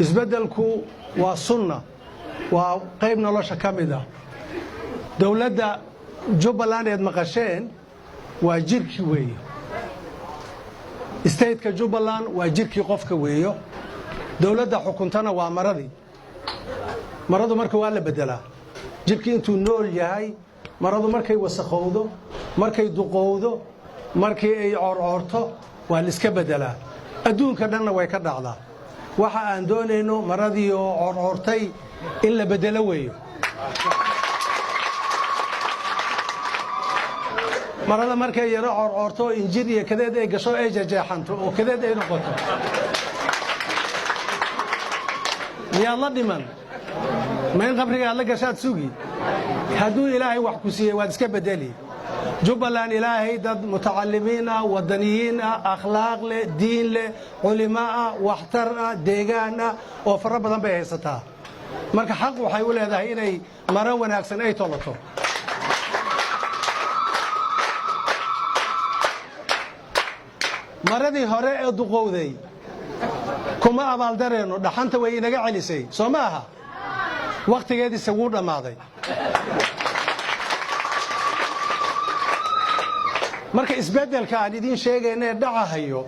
isbeddelku waa sunna waa qayb nolosha ka mid ah dawladda Jubbaland ee maqasheen waa jirki weeyo stateka Jubbaland waa jirki qofka weeyo dawladda xukuntana waa maradu marka waa la bedelaa jirki intuu nool yahay maradu markay wasakhowdo markay duqowdo markay ay corcorto waa la iska bedelaa adduunka dhanna way ka dhacdaa waxa aan doonayno maradii oo corcortay in la bedelo weeyo marada markay yaro corcorto injir iyo kadeed ay gasho ay jajeexanto oo kadeed ay noqoto yaa la dhiman ma in qabriga la gashaad sugi hadduu ilaahay wax ku siiyay waad iska bedeli Jubbaland ilaahay dad mutacallimiin ah wadaniyiin ah akhlaaq leh diin leh culimaa waxtar ah deegaan ah oo fara badan bay haysataa marka xaq waxay u leedahay inay maro wanaagsan ay tolato maradii hore ee duqowday kuma abaaldareeno dhaxanta way inaga celisay Soomaha waqtigeedii sagu dhamaaday marka isbeddelka aan idin sheegaynay dhacahayo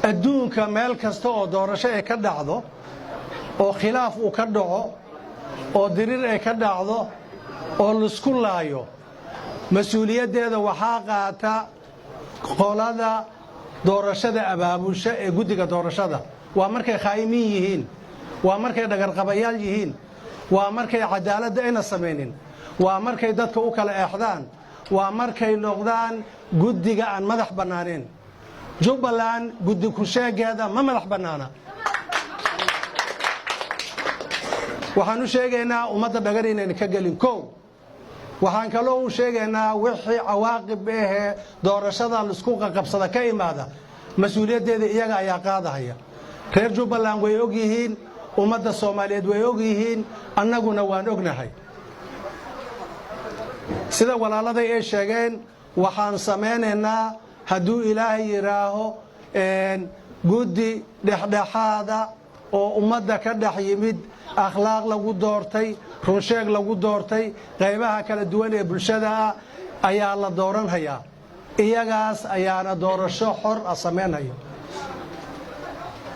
adduunka meel kasta oo doorasho ay ka dhacdo oo khilaaf uu ka dhaco oo dirir ay ka dhacdo oo lisku laayo mas'uuliyadeeda waxaa qaata qolada doorashada abaabulsha ee guddiga doorashada waa markay khaymiin yihiin waa markay dhagarqabayaal yihiin waa markay cadaalad ayna sameeynin waa markay dadka u kala eexdaan waa markay noqdaan guddiga aan madax banaaneen Jubbaland guddi ku sheegeeda ma madax banaana waxaan u sheegaynaa ummadda dhagar inay ka galin waxaan kaloo u sheegaynaa wixii cawaaqib ah doorashada la isku qabsada ka imaada mas'uuliyadeeda iyaga ayaa qaadahaya reer Jubbaland way og yihiin ummadda Soomaaliyeed way og yihiin annaguna waan ognahay sida walaaladay ay sheegeen waxaan sameynaynaa hadduu ilaahay yiraaho guddi dhexdhexaada oo ummadda ka dhex yimid akhlaaq lagu doortay runsheeg lagu doortay qaybaha kala duwan ee bulshada ayaa la dooranhayaa iyagaas ayaana doorasho xor ah sameynayo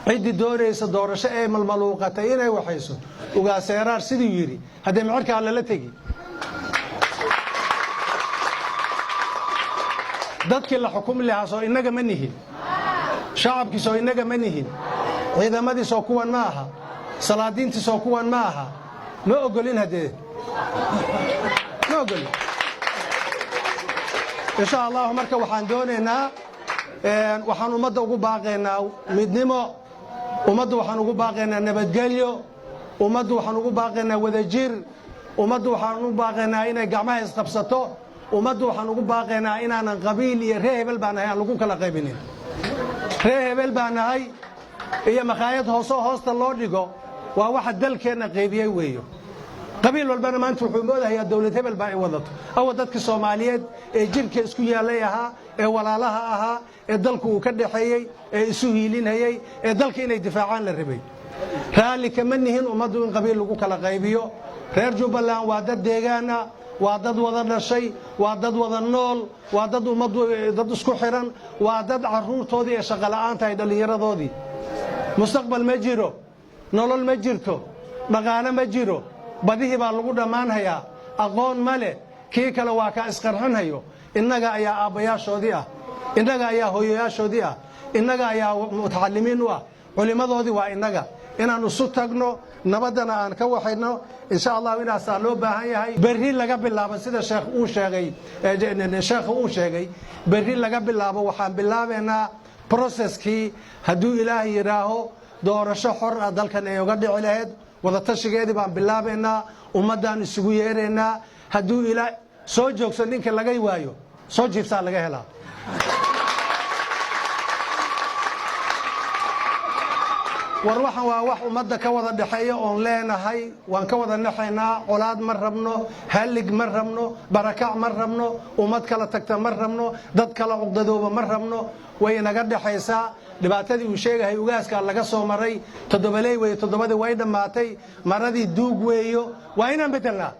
cidii doonaysa doorasho ee malmaluuqatay inay waxayso ugaaseeraar sidoo yiri hadii markaa la tagi dadkii la xukum lahaa soo inaga ma nihin shacabkii soo inaga ma nihin ciidamadii soo kuwan maaha salaadiintii soo kuwan maaha ma ogolin hadee ma ogolin insha Allah marka waxaan doonaynaa waxaan ummadda ugu baaqaynaa midnimo ummadda waxaan ugu baaqaynaa nabadgelyo ummadda waxaan ugu baaqaynaa wadajir ummadda waxaan ugu baaqaynaa inay gacmaha isqabsato ummadda waxaan ugu baaqaynaa inaanan qabiil iyo reer hebel baan ahay aan lagu kala qaybinin reer hebel baan ahay iyo maqaayad hoosta loo dhigo waa waxa dalkeena qaybiyay weeyo qabiil walbana maanta wuxuu moodayaa dawlad hebel baa ay wadato aw dadka Soomaaliyeed ee jirka isku yaalay ahaa ee walaalaha ahaa ee dalku uu ka dhaxeeyay ee isu hiilinayay ee dalka inay difaacaan la rabay raali kama nihin ummaddu in qabiil lagu kala qaybiyo reer Jubbaland waa dad deegaana waa dad wada dhashay waa dad wada nool waa dad ummaddu dad isku xiran waa dad caruurtoodii ee shaqo la'aanta ay dhalinyaradoodii mustaqbal ma jiro nolol ma jirto dhaqaale ma jiro badihii baa lagu dhamaanhayaa aqoon ma leh kii kale waa ka isqarxinayo innaga ayaa aabayaashoodii ah innaga ayaa hooyayaashoodii ah innaga ayaa mutacallimiin u ah culimadoodii waa innaga inaan isu tagno nabadana aan ka waxayno insha Allah inaas loo baahan yahay berri laga bilaabo sida sheekh uu sheegay berri laga bilaabo waxaan bilaabeynaa processkii hadduu ilaahay yiraaho doorasho xor ah dalkan ay uga dhici lahayd wada tashigeedii baan bilaabeynaa ummaddan isugu yeereynaa hadduu ilaahay soo joogso ninka laga waayo soo jiiftaa laga helaa war waxaan waa wax ummadda ka wada dhexeeya oon leenahay waan ka wada naxaynaa colaad ma rabno halig ma rabno barakac ma rabno ummad kala tagta ma rabno dad kala cugdadooba ma rabno way naga dhaxaysaa dhibaatadii uu sheegahay ugaaska laga soo maray todobaley way todobadii way dhamaatay maradii duug weeyo waa inaan bedelnaa